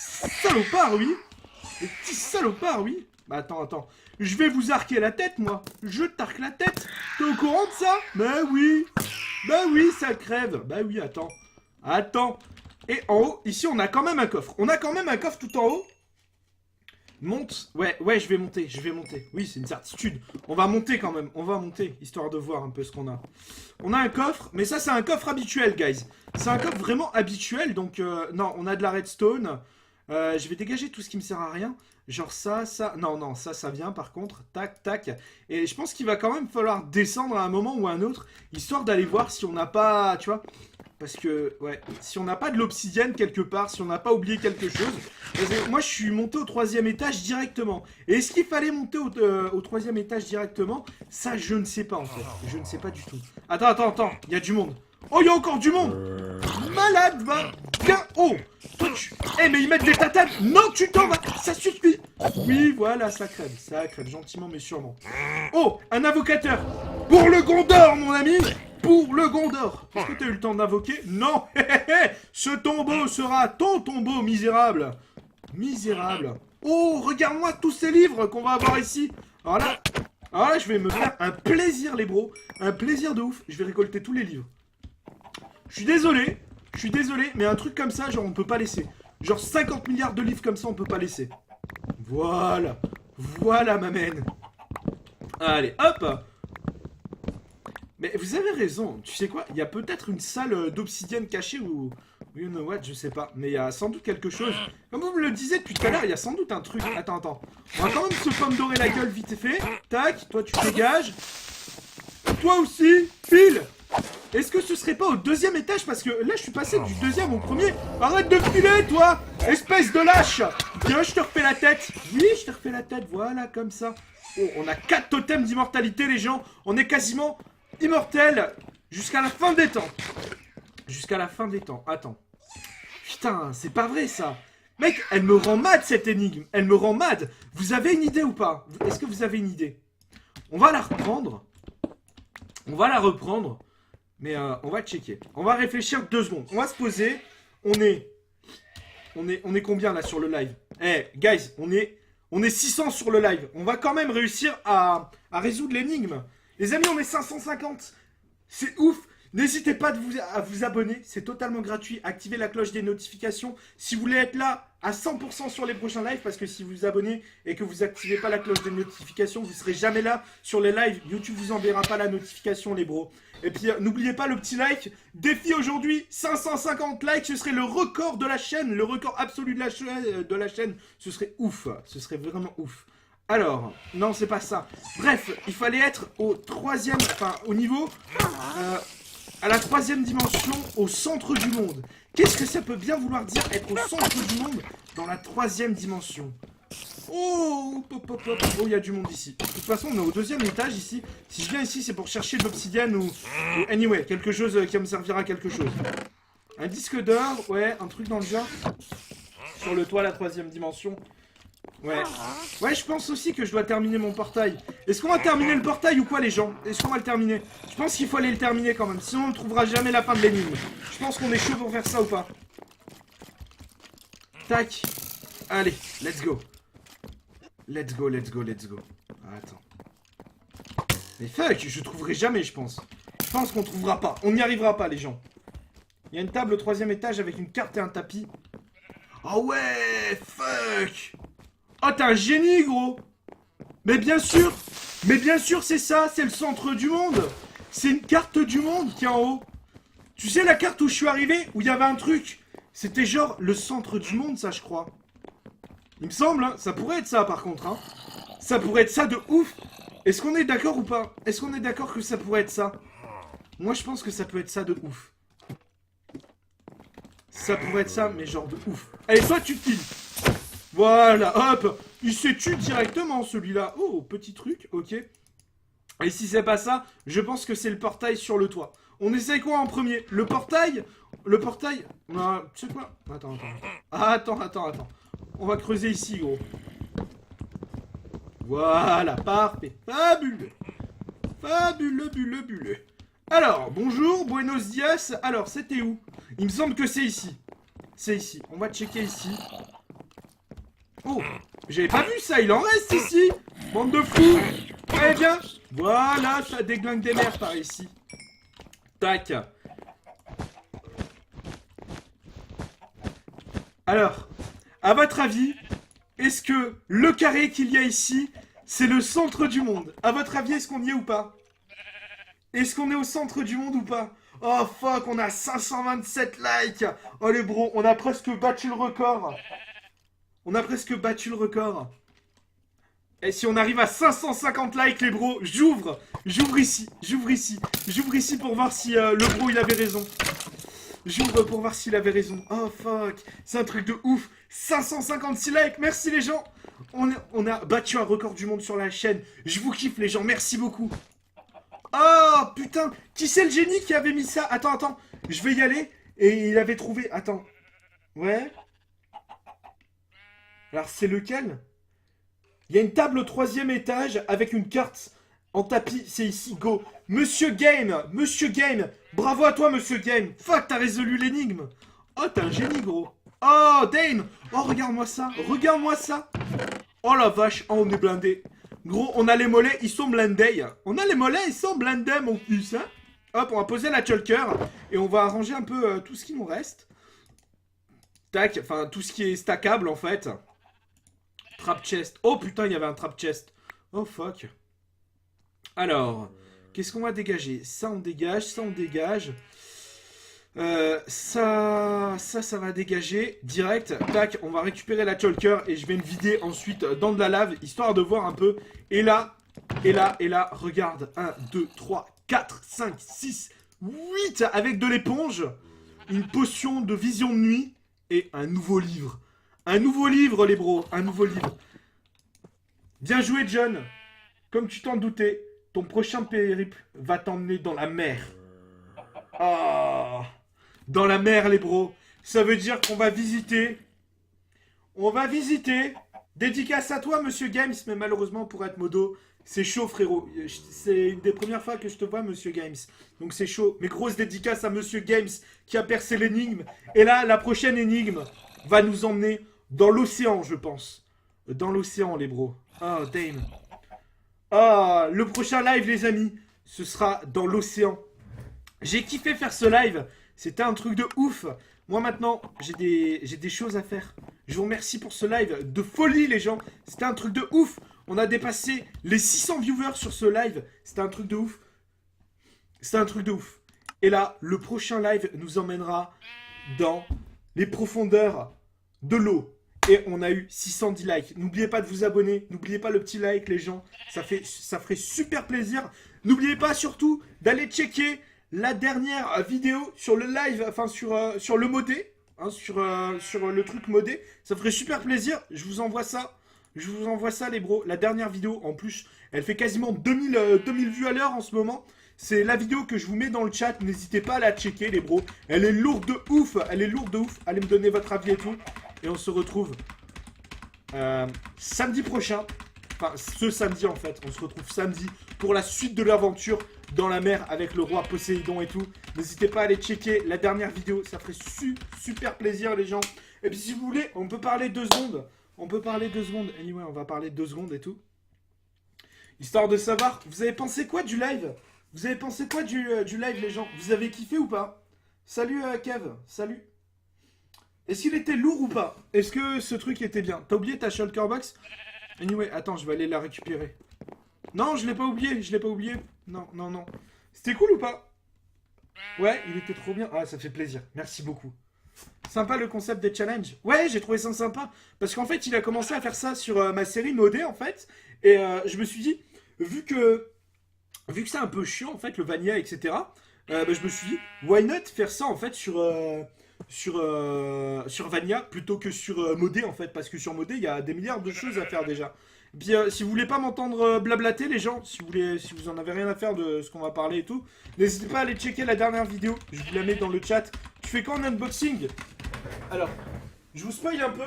salopards, oui. Bah, attends. Je vais vous arquer la tête, moi. Je t'arque la tête. T'es au courant de ça? Bah oui, ça crève. Bah oui, attends. Et en haut, ici, on a quand même un coffre. Tout en haut. Monte. Ouais, je vais monter. Oui, c'est une certitude. On va monter quand même. Histoire de voir un peu ce qu'on a. On a un coffre, mais ça, c'est un coffre habituel, guys. C'est un coffre vraiment habituel, donc... non, on a de la redstone. Je vais dégager tout ce qui me sert à rien. Genre ça... Non, ça vient, par contre. Tac. Et je pense qu'il va quand même falloir descendre à un moment ou à un autre, histoire d'aller voir si on n'a pas... Tu vois? Parce que, ouais, si on n'a pas de l'obsidienne quelque part, si on n'a pas oublié quelque chose... Moi, je suis monté au 3e étage directement. Et est-ce qu'il fallait monter au 3e étage directement? Ça, je ne sais pas, en fait. Je ne sais pas du tout. Attends. Il y a du monde. Oh, il y a encore du monde. Malade, va. Viens. Oh. Toi, Eh, mais ils mettent des tatanes. Non, tu t'en vas. Ça suffit. Oui, voilà, ça crève. Gentiment, mais sûrement. Oh, un invocateur. Pour le Gondor, mon ami. Pour le Gondor. Est-ce que t'as eu le temps d'invoquer? Non. Ce tombeau sera ton tombeau, misérable. Oh, regarde-moi tous ces livres qu'on va avoir ici. Alors là, je vais me faire un plaisir, les bros. Un plaisir de ouf. Je vais récolter tous les livres. Je suis désolé, mais un truc comme ça, genre, on peut pas laisser. Genre 50 milliards de livres comme ça, on peut pas laisser. Voilà. Voilà, ma mène. Allez, hop. Mais vous avez raison. Tu sais quoi? Il y a peut-être une salle d'obsidienne cachée ou... You know what? Je sais pas. Mais il y a sans doute quelque chose. Comme vous me le disiez depuis tout à l'heure, il y a sans doute un truc. Attends. On va quand même se pomme dorer la gueule vite fait. Tac, toi tu dégages. Toi aussi, file. Est-ce que ce serait pas au deuxième étage? Parce que là, je suis passé du deuxième au premier. Arrête de filer, toi! Espèce de lâche! Viens, je te refais la tête. Oui, je te refais la tête, voilà, comme ça. Oh, on a 4 totems d'immortalité, les gens. On est quasiment immortels jusqu'à la fin des temps. Jusqu'à la fin des temps. Attends. Putain, c'est pas vrai, ça. Mec, elle me rend mad, cette énigme. Elle me rend mad. Vous avez une idée ou pas? Est-ce que vous avez une idée? On va la reprendre. On va la reprendre. Mais on va checker. On va réfléchir 2 secondes. On va se poser. On est combien là sur le live? Eh, guys, on est 600 sur le live. On va quand même réussir à résoudre l'énigme. Les amis, on est 550. C'est ouf. N'hésitez pas à vous abonner. C'est totalement gratuit. Activez la cloche des notifications. Si vous voulez être là à 100% sur les prochains lives, parce que si vous vous abonnez et que vous activez pas la cloche des notifications, vous serez jamais là sur les lives. YouTube vous enverra pas la notification, les bros. Et puis, n'oubliez pas le petit like. Défi aujourd'hui, 550 likes. Ce serait le record de la chaîne. Le record absolu de la chaîne. Ce serait ouf. Ce serait vraiment ouf. Alors, non, c'est pas ça. Bref, il fallait être au troisième, enfin, au niveau... à la 3e dimension, au centre du monde. Qu'est-ce que ça peut bien vouloir dire être au centre du monde dans la 3e dimension? Oh, pop, pop, pop. Oh, il y a du monde ici. De toute façon, on est au 2e étage ici. Si je viens ici, c'est pour chercher de l'obsidienne ou anyway, quelque chose qui me servira à quelque chose. Un disque d'or, ouais, un truc dans le genre. Sur le toit, la 3e dimension. Ouais, je pense aussi que je dois terminer mon portail. Est-ce qu'on va terminer le portail ou quoi, les gens? Est-ce qu'on va le terminer? Je pense qu'il faut aller le terminer quand même. Sinon, on ne trouvera jamais la fin de l'énigme. Je pense qu'on est chaud pour faire ça ou pas. Tac. Allez, let's go. Let's go. Attends. Mais fuck, je trouverai jamais, je pense. Je pense qu'on trouvera pas. On n'y arrivera pas, les gens. Il y a une table au 3e étage avec une carte et un tapis. Ah ouais, fuck. Oh, t'es un génie, gros. Mais bien sûr, c'est ça, c'est le centre du monde. C'est une carte du monde qui est en haut. Tu sais la carte où je suis arrivé, où il y avait un truc? C'était genre le centre du monde, ça, je crois. Il me semble, hein. Ça pourrait être ça, par contre, hein. Ça pourrait être ça de ouf. Est-ce qu'on est d'accord ou pas? Est-ce qu'on est d'accord que ça pourrait être ça? Moi, je pense que ça peut être ça de ouf. Ça pourrait être ça, mais genre de ouf. Allez, toi, tu te kills. Voilà, hop. Il s'est tué directement, celui-là. Oh, petit truc, ok. Et si c'est pas ça, je pense que c'est le portail sur le toit. On essaye quoi en premier? Le portail. Tu sais quoi? Attends. On va creuser ici, gros. Voilà, parfait. Fabuleux. Alors, bonjour, buenos dias. Alors, c'était où? Il me semble que c'est ici. C'est ici. On va checker ici. Oh, j'avais pas vu ça, il en reste ici. Bande de fous. Allez, viens. Voilà, ça déglingue des mers par ici. Tac. Alors, à votre avis, est-ce que le carré qu'il y a ici, c'est le centre du monde? À votre avis, est-ce qu'on y est ou pas? Est-ce qu'on est au centre du monde ou pas? Oh fuck, on a 527 likes. Oh les bros, on a presque battu le record. Et si on arrive à 550 likes, les bros, j'ouvre ici pour voir si le bro il avait raison. J'ouvre pour voir s'il avait raison. Oh fuck, c'est un truc de ouf. 556 likes, merci les gens. On a battu un record du monde sur la chaîne. Je vous kiffe les gens, merci beaucoup. Oh putain, qui c'est le génie qui avait mis ça? Attends, je vais y aller. Et il avait trouvé, attends. Ouais. Alors c'est lequel? Il y a une table au 3e étage avec une carte en tapis, c'est ici, go. Monsieur Game, bravo à toi Monsieur Game. Fuck, t'as résolu l'énigme. Oh, t'es un génie, gros. Oh, Dame. Oh, regarde-moi ça. Oh la vache, oh, on est blindé. Gros, on a les mollets, ils sont blindés. On a les mollets, ils sont blindés, mon fils, hein. Hop, on va poser la shulker et on va arranger un peu tout ce qui nous reste. Tac, enfin, tout ce qui est stackable, en fait. Trap chest. Oh, putain, il y avait un trap chest. Oh, fuck. Alors, qu'est-ce qu'on va dégager? Ça, on dégage, ça, on dégage. Ça va dégager direct. Tac, on va récupérer la shulker et je vais me vider ensuite dans de la lave, histoire de voir un peu. Et là, regarde. 1, 2, 3, 4, 5, 6, 8 avec de l'éponge. Une potion de vision de nuit et un nouveau livre. Un nouveau livre, les bros. Un nouveau livre. Bien joué, John. Comme tu t'en doutais, ton prochain périple va t'emmener dans la mer. Ah, dans la mer, les bros. Ça veut dire qu'on va visiter. On va visiter. Dédicace à toi, Monsieur Games, mais malheureusement, pour être modo, c'est chaud, frérot. C'est une des premières fois que je te vois, Monsieur Games. Donc c'est chaud. Mais grosse dédicace à Monsieur Games qui a percé l'énigme. Et là, la prochaine énigme va nous emmener dans l'océan, je pense. Dans l'océan, les bros. Oh, damn. Ah, le prochain live, les amis, ce sera dans l'océan. J'ai kiffé faire ce live. C'était un truc de ouf. Moi, maintenant, j'ai des choses à faire. Je vous remercie pour ce live de folie, les gens. C'était un truc de ouf. On a dépassé les 600 viewers sur ce live. C'était un truc de ouf. C'était un truc de ouf. Et là, le prochain live nous emmènera dans les profondeurs de l'eau. Et on a eu 610 likes. N'oubliez pas de vous abonner. N'oubliez pas le petit like, les gens. Ça ferait super plaisir. N'oubliez pas surtout d'aller checker la dernière vidéo sur le live, enfin sur le modé. Hein, sur le truc modé. Ça ferait super plaisir. Je vous envoie ça. Je vous envoie ça, les bros. La dernière vidéo, en plus, elle fait quasiment 2000 vues à l'heure en ce moment. C'est la vidéo que je vous mets dans le chat. N'hésitez pas à la checker, les bros. Elle est lourde de ouf. Elle est lourde de ouf. Allez me donner votre avis et tout. Et on se retrouve samedi prochain. Enfin, ce samedi, en fait. On se retrouve samedi pour la suite de l'aventure dans la mer avec le roi Poséidon et tout. N'hésitez pas à aller checker la dernière vidéo. Ça ferait super plaisir, les gens. Et puis, si vous voulez, on peut parler 2 secondes. On peut parler 2 secondes. Anyway, on va parler 2 secondes et tout. Histoire de savoir, vous avez pensé quoi du live? Vous avez pensé quoi du live, les gens? Vous avez kiffé ou pas? Salut, Kev. Salut. Est-ce qu'il était lourd ou pas? Est-ce que ce truc était bien? T'as oublié ta shulker box? Anyway, attends, je vais aller la récupérer. Non, je l'ai pas oublié, je l'ai pas oublié. Non, non, non. C'était cool ou pas? Ouais, il était trop bien. Ah, ça fait plaisir. Merci beaucoup. Sympa le concept des challenges. Ouais, j'ai trouvé ça sympa. Parce qu'en fait, il a commencé à faire ça sur ma série modée, en fait. Et je me suis dit, vu que c'est un peu chiant, en fait, le vanilla, etc., bah, je me suis dit, why not faire ça, en fait, sur Vanilla plutôt que sur modé, en fait. Parce que sur modé, il y a des milliards de choses à faire déjà. Et puis, si vous voulez pas m'entendre blablater, les gens, si vous en avez rien à faire de ce qu'on va parler et tout, n'hésitez pas à aller checker la dernière vidéo. Je vous la mets dans le chat. Tu fais quand un unboxing? Alors, je vous spoil un peu.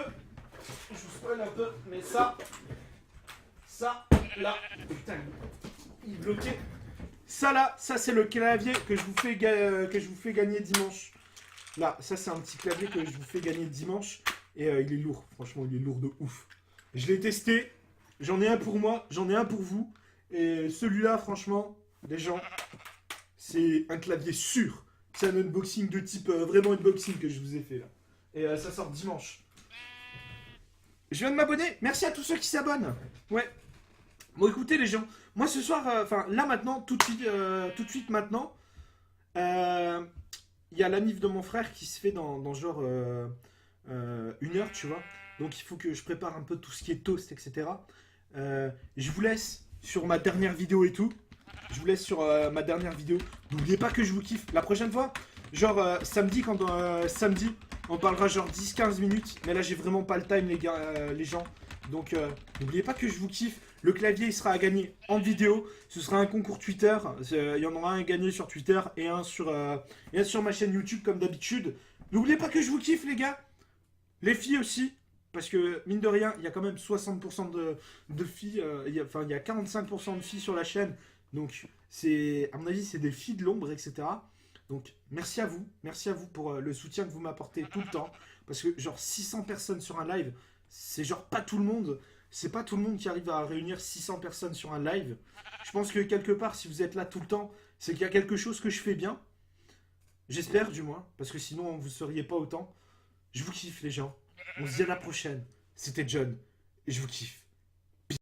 Mais ça, là, putain, il est bloqué. Ça là, ça c'est le clavier que je vous fais gagner dimanche. Là, ça c'est un petit clavier que je vous fais gagner dimanche. Et il est lourd, franchement, il est lourd de ouf. Je l'ai testé. J'en ai un pour moi, j'en ai un pour vous. Et celui-là, franchement, les gens, c'est un clavier sûr. C'est un unboxing de type vraiment unboxing que je vous ai fait là. Et ça sort dimanche. Je viens de m'abonner. Merci à tous ceux qui s'abonnent. Ouais. Bon, écoutez les gens, moi ce soir, enfin là maintenant, tout de suite maintenant, il y a la mif de mon frère qui se fait dans genre 1 heure, tu vois. Donc il faut que je prépare un peu tout ce qui est toast, etc. Je vous laisse sur ma dernière vidéo et tout. Je vous laisse sur ma dernière vidéo. N'oubliez pas que je vous kiffe. La prochaine fois, genre samedi, samedi, on parlera genre 10-15 minutes. Mais là, j'ai vraiment pas le time, les gens. Donc, n'oubliez pas que je vous kiffe. Le clavier, il sera à gagner en vidéo. Ce sera un concours Twitter. Il y en aura un à gagner sur Twitter et un sur ma chaîne YouTube, comme d'habitude. N'oubliez pas que je vous kiffe, les gars. Les filles aussi. Parce que, mine de rien, il y a quand même 60% de filles. Il y a 45% de filles sur la chaîne. Donc, à mon avis, c'est des filles de l'ombre, etc. Donc, merci à vous. Merci à vous pour le soutien que vous m'apportez tout le temps. Parce que, genre, 600 personnes sur un live, c'est genre pas tout le monde. C'est pas tout le monde qui arrive à réunir 600 personnes sur un live. Je pense que quelque part, si vous êtes là tout le temps, c'est qu'il y a quelque chose que je fais bien. J'espère du moins, parce que sinon vous seriez pas autant. Je vous kiffe les gens. On se dit à la prochaine. C'était John, et je vous kiffe.